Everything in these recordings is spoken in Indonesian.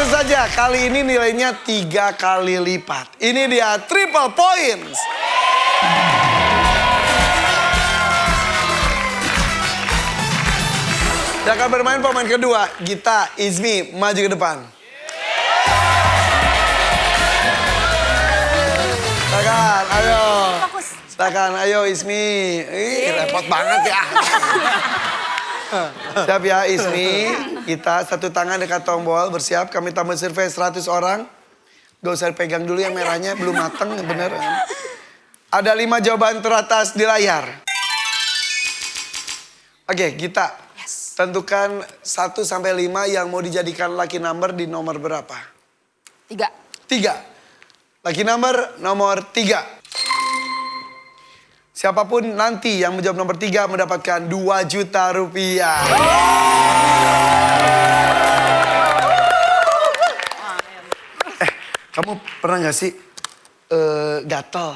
Tentu saja kali ini nilainya 3 kali lipat. Ini dia triple points. Yang akan bermain pemain kedua, Gita, Izmi, maju ke depan. Silakan, ayo. Silakan, ayo Izmi. Repot banget ya. Siap ya Izmi, kita satu tangan dekat tombol, bersiap. Kami tambah survei 100 orang. Gak usah pegang dulu yang merahnya, belum mateng bener. Ada 5 jawaban teratas di layar. Oke, Gita. Tentukan 1 sampai 5 yang mau dijadikan lucky number di nomor berapa? 3. 3. Lucky number nomor 3. Siapapun nanti yang menjawab nomor 3 mendapatkan 2 juta rupiah. Kamu pernah gak sih gatel?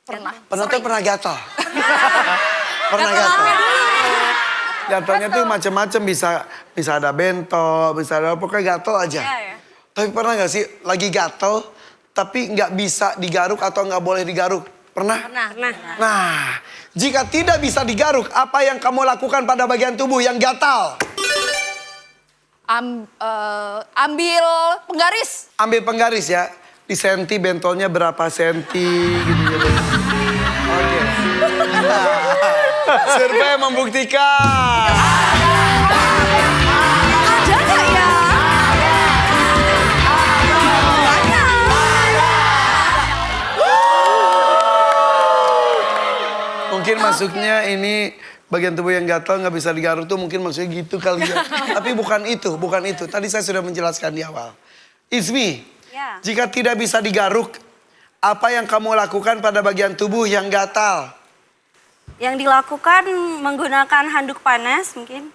Pernah. Pernah gatel? Pernah gatel? Gatalnya tuh macam-macam, bisa ada bentol, bisa ada pokoknya gatel aja. Ya. Tapi pernah gak sih lagi gatel tapi nggak bisa digaruk atau nggak boleh digaruk? Pernah? Pernah. Nah, jika tidak bisa digaruk, apa yang kamu lakukan pada bagian tubuh yang gatal? Ambil penggaris. Ambil penggaris ya. Di senti bentolnya berapa senti gitu. Oke. Survei membuktikan. Ada nggak ya? Mungkin masuknya ini bagian tubuh yang gatal nggak bisa digaruk tuh mungkin maksudnya gitu kali ya. Tapi bukan itu. Tadi saya sudah menjelaskan di awal. Izmi, Ya. jika tidak bisa digaruk, apa yang kamu lakukan pada bagian tubuh yang gatal? Yang dilakukan menggunakan handuk panas mungkin.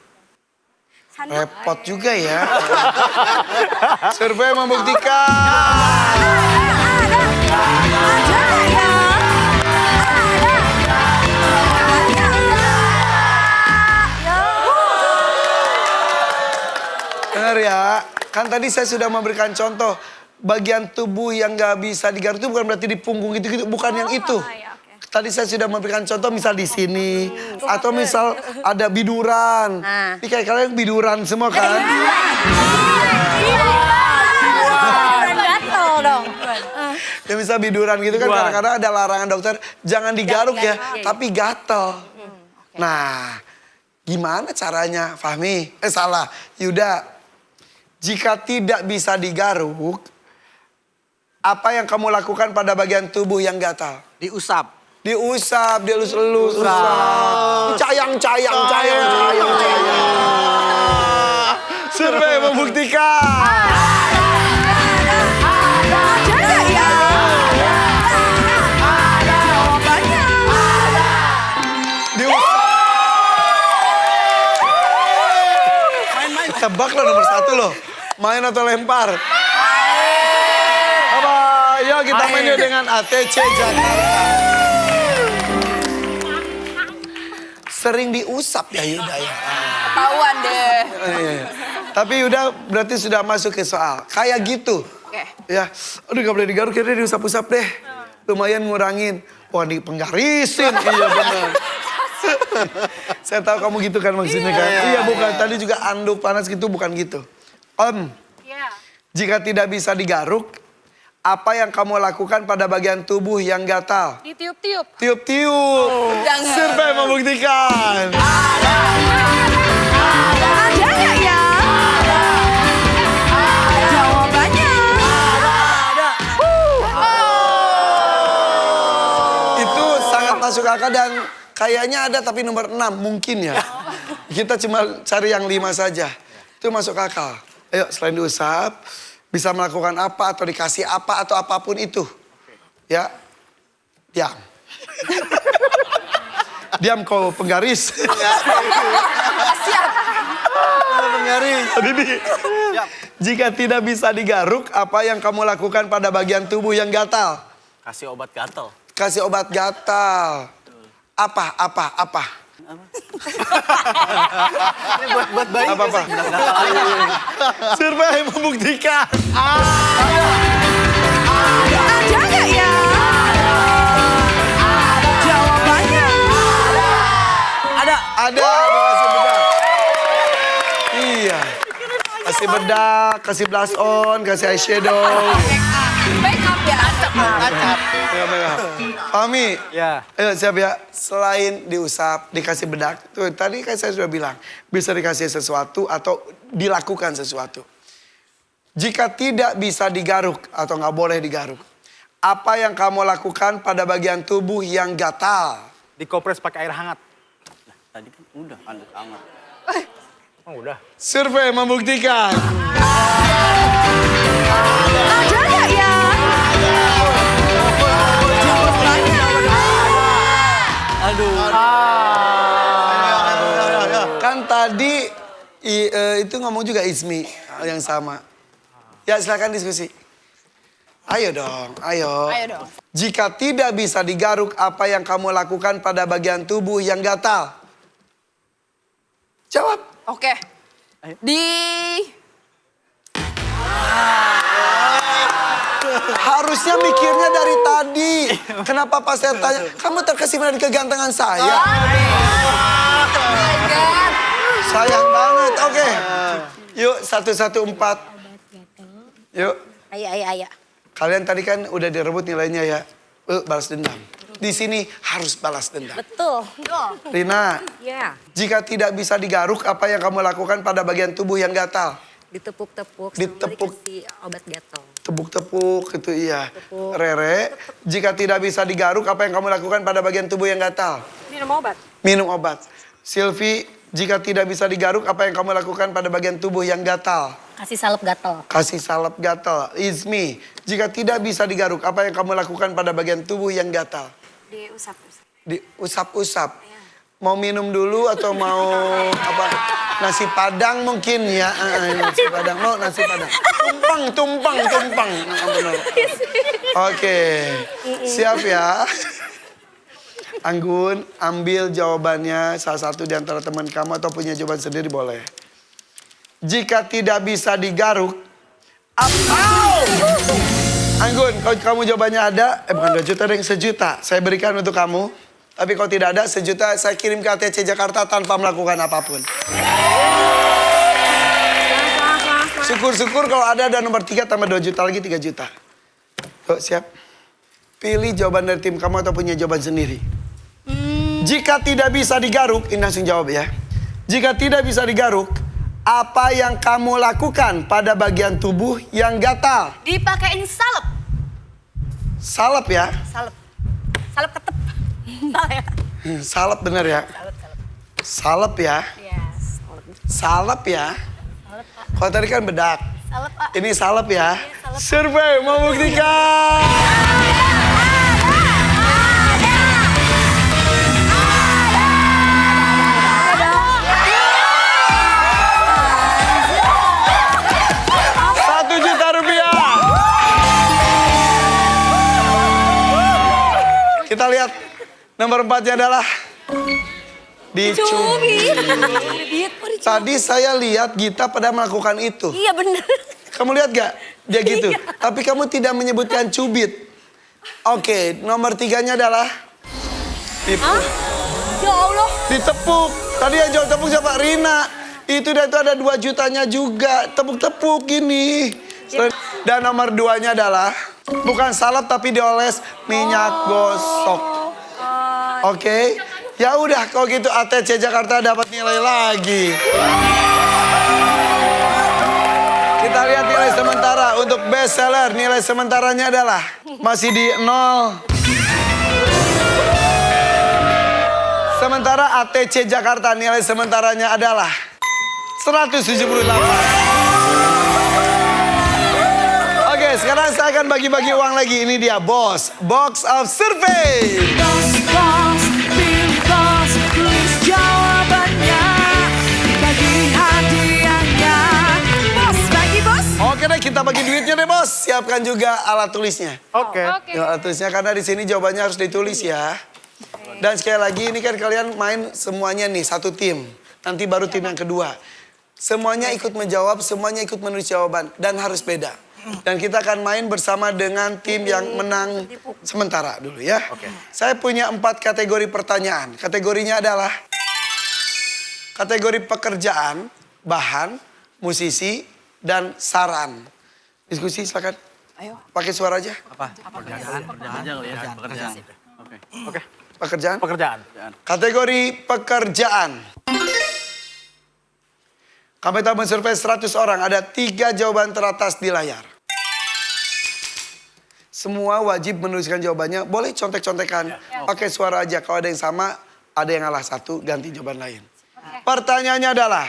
Repot juga ya. Survei membuktikan. Dengar ya, kan tadi saya sudah memberikan contoh. Bagian tubuh yang nggak bisa digaruk itu bukan berarti di punggung gitu-gitu, bukan yang itu. Tadi saya sudah memberikan contoh misal di sini. Atau misal ada biduran. Ini kayak kalian biduran semua kan? Gatel dong. Ya misal biduran gitu kan kadang-kadang ada larangan dokter. Jangan digaruk ya, tapi gatel. Nah, gimana caranya Fahmi? Salah, Yuda. Jika tidak bisa digaruk, apa yang kamu lakukan pada bagian tubuh yang gatal? Diusap. Diusap, dielus-elus. Cayang. Survei membuktikan. Main-main. Tebak lo nomor 1 lo. Main atau lempar? Apa? Yuk kita main yuk dengan ATC Jakarta. Sering diusap ya Yuda ya. Ketahuan deh. Tapi Yuda berarti sudah masuk ke soal. Kayak gitu. Oke. Ya, aduh gak boleh digaruk, kira diusap-usap deh. Lumayan ngurangin. Wah penggarisin. Iya benar. Saya tahu kamu gitu kan maksudnya kan. Iya bukan, tadi juga anduk panas gitu bukan gitu. Jika tidak bisa digaruk, apa yang kamu lakukan pada bagian tubuh yang gatal? Ditiup-tiup. Tiup-tiup. Jangan. Survei membuktikan. Ada nggak ya? Jawabannya. Itu sangat masuk akal dan kayaknya ada tapi nomor 6 mungkin ya. Kita cuma cari yang 5 saja. Itu masuk akal. Ayo selain diusap, bisa melakukan apa atau dikasih apa atau apapun itu. Ya, diam. Diam kau penggaris. Siap. Penggaris. Jika tidak bisa digaruk, apa yang kamu lakukan pada bagian tubuh yang gatal? Kasih obat gatel. Kasih obat gatal. Apa? Buat bayi. Apa-apa. Survei membuktikan. Ada nggak ya? Jawabannya. Ada, dikasih bedak. Iya. Kasih bedak, kasih blush on, kasih eyeshadow. Make up ya. Ya, merah. Fahmi, Ya. ayo siap ya. Selain diusap, dikasih bedak. Tuh, tadi kan saya sudah bilang, bisa dikasih sesuatu atau dilakukan sesuatu. Jika tidak bisa digaruk atau nggak boleh digaruk, apa yang kamu lakukan pada bagian tubuh yang gatal? Dikopres pakai air hangat. Tadi kan udah hangat. Oh udah. Survei membuktikan. Ada nggak ya? Jawabannya. Aduh. Kan tadi itu ngomong juga Ismi yang sama. Ya silakan diskusi. Ayo dong, ayo. Ayo dong. Jika tidak bisa digaruk, apa yang kamu lakukan pada bagian tubuh yang gatal? Jawab. Oke. Harusnya mikirnya dari tadi. Kenapa pas saya tanya, kamu terkesima dari kegantengan saya? Oh my God. Sayang banget, oke. Yuk, 114. Yuk. Ayo. Kalian tadi kan udah direbut nilainya ya. Balas dendam. Di sini harus balas dendam. Betul. Rina, Ya. jika tidak bisa digaruk, apa yang kamu lakukan pada bagian tubuh yang gatal? Ditepuk-tepuk. Ditepuk. Dikasih obat gatal. Tepuk-tepuk gitu iya. Tepuk. Rere, jika tidak bisa digaruk, apa yang kamu lakukan pada bagian tubuh yang gatal? Minum obat. Minum obat. Silvi, jika tidak bisa digaruk, apa yang kamu lakukan pada bagian tubuh yang gatal? Kasih salep gatal. Kasih salep gatal. Izmi, jika tidak bisa digaruk, apa yang kamu lakukan pada bagian tubuh yang gatal? Diusap-usap. Diusap-usap. Mau minum dulu atau mau apa? Nasi padang mungkin ya. Nasi padang. No, nasi padang. Tumpang. Benar. Oke. Siap ya. Anggun, ambil jawabannya salah satu di antara teman kamu atau punya jawaban sendiri boleh. Jika tidak bisa digaruk, Anggun, kalau kamu jawabannya ada, bukan 2 juta, deng, 1 juta. Saya berikan untuk kamu. Tapi kalau tidak ada, 1 juta saya kirim ke ATC Jakarta tanpa melakukan apapun. Syukur-syukur kalau ada nomor 3 tambah 2 juta lagi 3 juta. Yuk, siap. Pilih jawaban dari tim kamu atau punya jawaban sendiri. Jika tidak bisa digaruk, ini langsung jawab ya. Jika tidak bisa digaruk, apa yang kamu lakukan pada bagian tubuh yang gatal? Dipakein salep. Salep ya. Salep ketep. Salah ya? Salep bener ya. Salep ya. Yes. Salep ya. Kalau tadi kan bedak. Salep, Pak. Ini salep ya. Survei membuktikan. Kita lihat nomor 4-nya adalah dicubit. Tadi saya lihat Gita pada melakukan itu. Iya bener. Kamu lihat gak? Dia gitu. Tapi kamu tidak menyebutkan cubit. Oke, nomor 3-nya adalah Hah? Ya Allah. ditepuk. Tadi yang jawab tepuk siapa? Rina. Itu ada 2 jutanya juga. Tepuk-tepuk gini. Dan nomor 2-nya adalah bukan salep tapi dioles minyak gosok. Oke. Ya udah kalau gitu ATC Jakarta dapat nilai lagi. Kita lihat nilai sementara untuk best seller. Nilai sementaranya adalah masih di 0. Sementara ATC Jakarta nilai sementaranya adalah 178. Oke, sekarang saya akan bagi-bagi uang lagi. Ini dia bos, box of survey. Bos, pilih bos, tulis jawabannya, bagi hadiahnya. Bos, bagi bos. Oke deh, kita bagi duitnya deh bos. Siapkan juga alat tulisnya. Oke. Yuk, alat tulisnya karena di sini jawabannya harus ditulis ya. Dan sekali lagi ini kan kalian main semuanya nih satu tim. Nanti baru tim yang kedua. Semuanya ikut menjawab, semuanya ikut menulis jawaban. Dan harus beda. Dan kita akan main bersama dengan tim yang menang sementara dulu ya. Saya punya 4 kategori pertanyaan. Kategorinya adalah kategori pekerjaan, bahan, musisi, dan saran. Diskusi silakan. Ayo. Pakai suara aja. Apa? Pekerjaan kali ya. Pekerjaan. Oke. Oke. Pekerjaan. Pekerjaan. Kategori pekerjaan. Kami telah mensurvei 100 orang. Ada 3 jawaban teratas di layar. Semua wajib menuliskan jawabannya. Boleh contek-contekan. Pakai suara aja. Kalau ada yang sama, ada yang ngalah satu, ganti jawaban lain. Pertanyaannya adalah,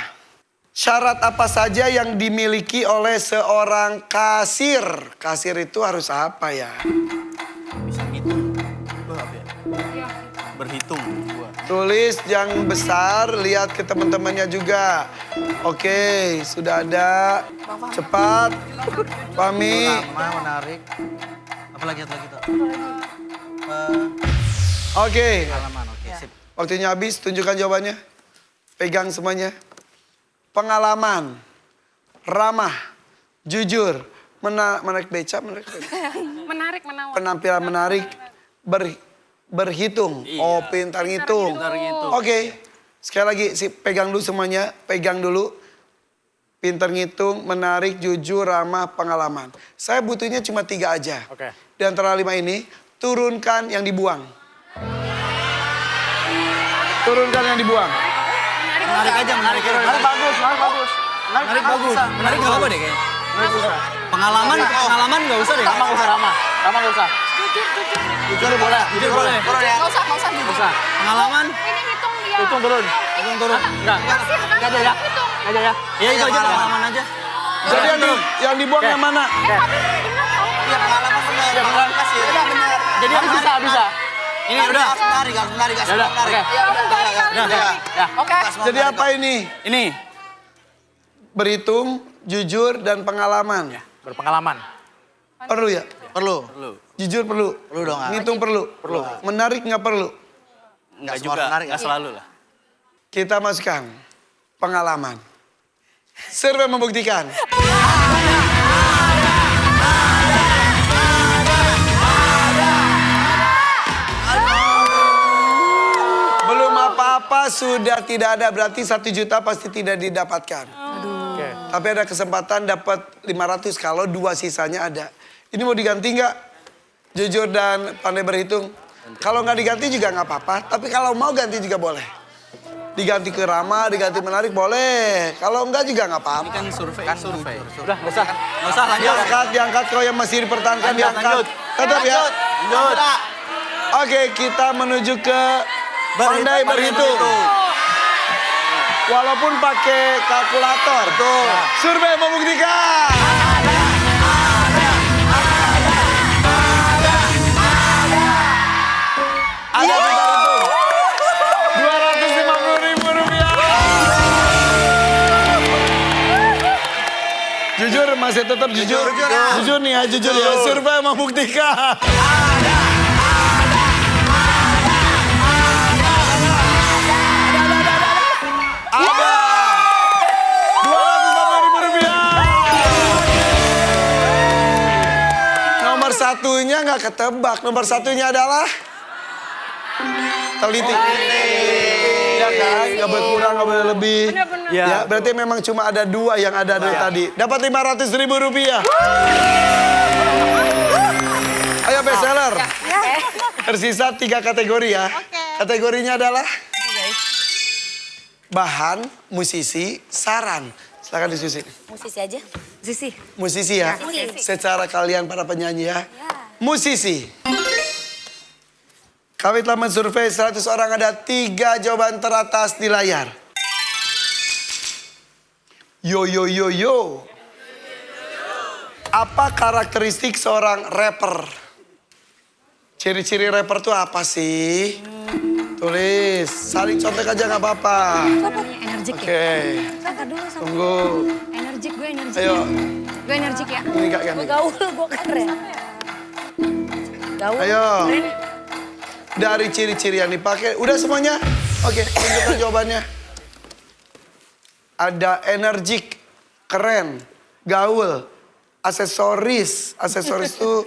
syarat apa saja yang dimiliki oleh seorang kasir? Kasir itu harus apa ya? Bisa ngitung. Lu apa ya? Berhitung. Tulis yang besar, lihat ke teman-temannya juga. Oke, sudah ada. Cepat. Fahmi. Menarik. Apa lagi tuh? Oke. Pengalaman, oke. Sip. Waktunya habis, tunjukkan jawabannya. Pegang semuanya. Pengalaman. Ramah. Jujur. Menarik beca, menarik beca. Menarik, menawar. Penampilan menarik. Berhitung. Oh, pintar ngitung. Pintar ngitung. Oke. Sekali lagi, pegang dulu semuanya. Pegang dulu. Pintar ngitung, menarik, jujur, ramah, pengalaman. Saya butuhnya cuma 3 aja. Oke. Di antara 5 ini, turunkan yang dibuang. Turunkan yang dibuang. Menarik aja, menarik. Menarik bagus. Menarik bagus. Menarik nggak apa deh kayaknya. Pengalaman nggak usah deh. Ramah nggak usah, ramah. Ramah nggak usah. Jujur boleh. Jujur boleh. Nggak usah jujur. Pengalaman. Ini hitung dia. Hitung turun. Turun. Enggak. Enggak aja ya. Hitung. Enggak aja ya. Iya itu aja pengalaman aja. Jadi yang dibuang yang mana? Tapi benar tahu. Iya pengalaman benar. Iya benar. Jadi yang bisa. Ini udah. Menarik. Ya udah. Oke. Ya. Oke. Jadi apa ini? Ini. Berhitung, jujur, dan pengalaman. Berpengalaman. Perlu ya? Perlu. Jujur perlu. Perlu dong. Ngitung perlu. Menarik nggak perlu. Enggak juga. Enggak selalu lah. Kita masukkan pengalaman. Survei membuktikan. Belum apa-apa sudah tidak ada, berarti 1 juta pasti tidak didapatkan. Oke. Tapi ada kesempatan dapat 500 kalau 2 sisanya ada. Ini mau diganti nggak? Jujur dan pandai berhitung. Kalau nggak diganti juga nggak apa-apa. Tapi kalau mau ganti juga boleh. Diganti ke ramah, diganti menarik boleh. Kalau enggak juga nggak apa-apa. Kan survei. Udah, nggak usah. Nggak usah lanjut. Diangkat kalau yang masih dipertahankan diangkat. lanjut. Tetap ya. Lanjut. Oke, kita menuju ke pandai berhitung. Walaupun pakai kalkulator. Tuh. Survei membuktikan. Ada kita hitung. 250.000 rupiah. Jujur masih tetap jujur. Jujur nih ya, jujur ya. Survei membuktikan. Ada 250.000 rupiah. Nomor satunya nggak ketebak. Nomor satunya adalah teliti. Ya kan, nggak boleh kurang, nggak boleh lebih. Ya, berarti memang cuma ada 2 yang ada dari tadi. Dapat 500.000 rupiah. Ayo bestseller. Tersisa 3 kategori ya. Kategorinya adalah bahan, musisi, saran. Silakan diskusi. Musisi aja. Musisi. Musisi ya. Secara kalian para penyanyi ya. Musisi. Kami telah mensurvei 100 orang, ada 3 jawaban teratas di layar. Yo. Apa karakteristik seorang rapper? Ciri-ciri rapper tuh apa sih? Tulis, saling contek aja nggak apa-apa. Energik ya. Oke, Angkat dulu sama. tunggu. Energik, gue energik. Ayo, Gue energik ya. ini Kak Gani. Gue gaul, gue keren. Gaul. Ayo. Keren. dari ciri-ciri yang dipakai. Udah semuanya? Oke, tunjukkan jawabannya. Ada energik, keren, gaul, aksesoris. Aksesoris tuh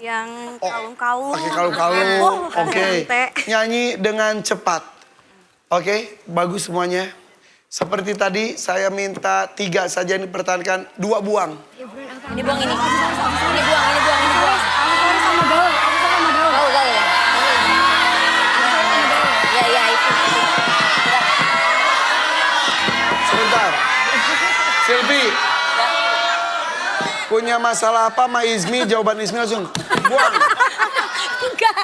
Yang kalung-kalung. pakai kalung-kalung. Heboh, Oke. rantai. Nyanyi dengan cepat. Oke, bagus semuanya. Seperti tadi saya minta 3 saja yang dipertahankan, 2 buang. Ini buang ini. Ini buang. Aksesoris sama gaul. Aksesoris sama gaul. Gaul ya. Ya itu. Sebentar. Silvi. Punya masalah apa sama Izmi? Jawaban Izmi langsung buang. Enggak.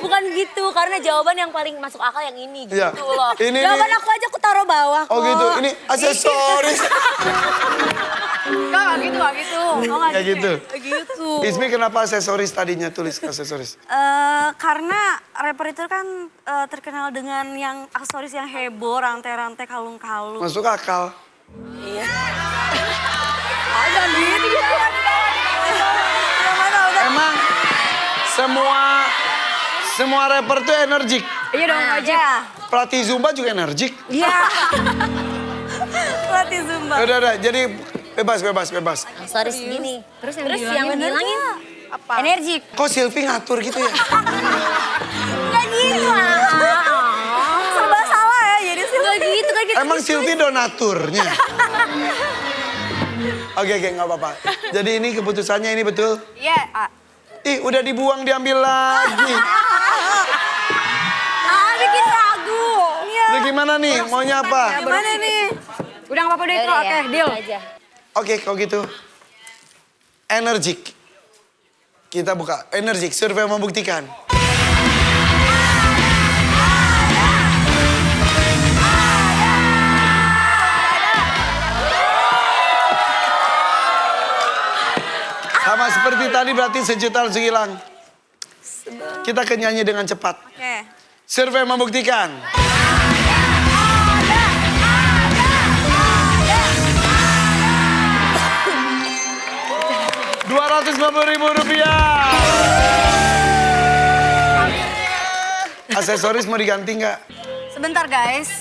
Bukan gitu, karena jawaban yang paling masuk akal yang ini gitu Iya. loh. Ini Jawaban nih. aku aja aku taruh bawah kok. Oh gitu, ini aksesoris. Enggak gitu, enggak gitu. Oh, nggak Kayak gitu. Gitu. Izmi kenapa aksesoris tadinya tulis aksesoris? Karena rapper itu kan terkenal dengan yang aksesoris yang heboh, rantai-rantai kalung-kalung. Masuk akal. Iya. Ada gitu. Mana udah. Emang semua rapper tuh energik. Iya dong, wajib. Ya. Pelatih Zumba juga energik. Iya. Pelatih Zumba. Udah, jadi bebas. Aksesoris gini. Terus yang Terus dihilangin yang dihilangin apa? energik. Kok Silvi ngatur gitu ya? Enggak gitu lah. Serba salah ya, jadi sih. Enggak gitu kan. Emang Silvi donaturnya? Oke, nggak apa-apa. Jadi ini keputusannya ini betul? Iya. Ih, udah dibuang diambil lagi. Bikin ragu. Iya. Lu gimana nih? Maunya apa? Gimana nih? Udah nggak apa-apa deh, Tro. Oke, deal. Oke, kalau gitu. Energik. Kita buka. Energik, survei membuktikan. Sama seperti tadi berarti sejuta langsung hilang. Kita akan nyanyi dengan cepat. Oke. Survei membuktikan. Rp250.000. Aksesoris mau diganti nggak? Sebentar guys.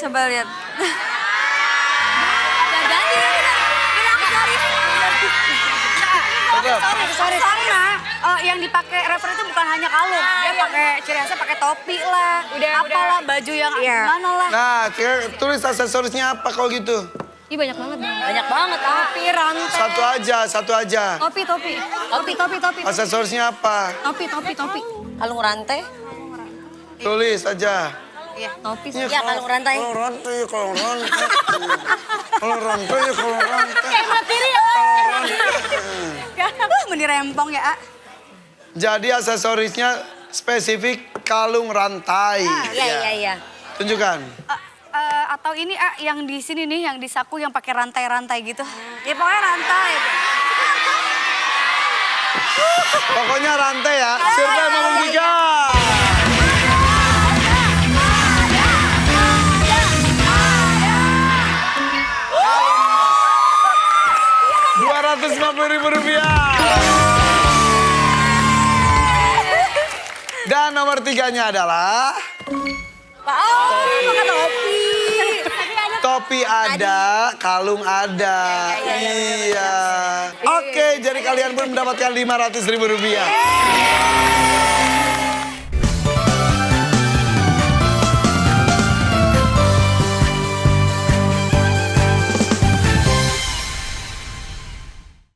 Coba lihat. Aksesoris karena yang dipakai rapper itu bukan hanya kalung. Dia pakai ciri khasnya pakai topi lah. Apalah baju yang gimana lah. Nah, tulis aksesorisnya apa kalau gitu? Ih, banyak banget. Banyak banget. Topi, rantai. Satu aja. Topi. Aksesorisnya apa? Topi. Kalung rantai. Tulis aja. Iya, topi. Ya kalung rantai. Kalau rantai. Kalau rantai. Kayak materi ya. Mending rempong ya, A. Jadi aksesorisnya spesifik kalung rantai. Iya. Tunjukkan. Atau ini A, yang di sini nih, yang di saku yang pakai rantai-rantai gitu. Ya pokoknya rantai. Pokoknya rantai ya. Survei membuktikan. Rp250.000. Dan nomor 3-nya adalah Pakai topi. topi ada, kalung ada. Iya. Oke, jadi kalian pun mendapatkan Rp500.000.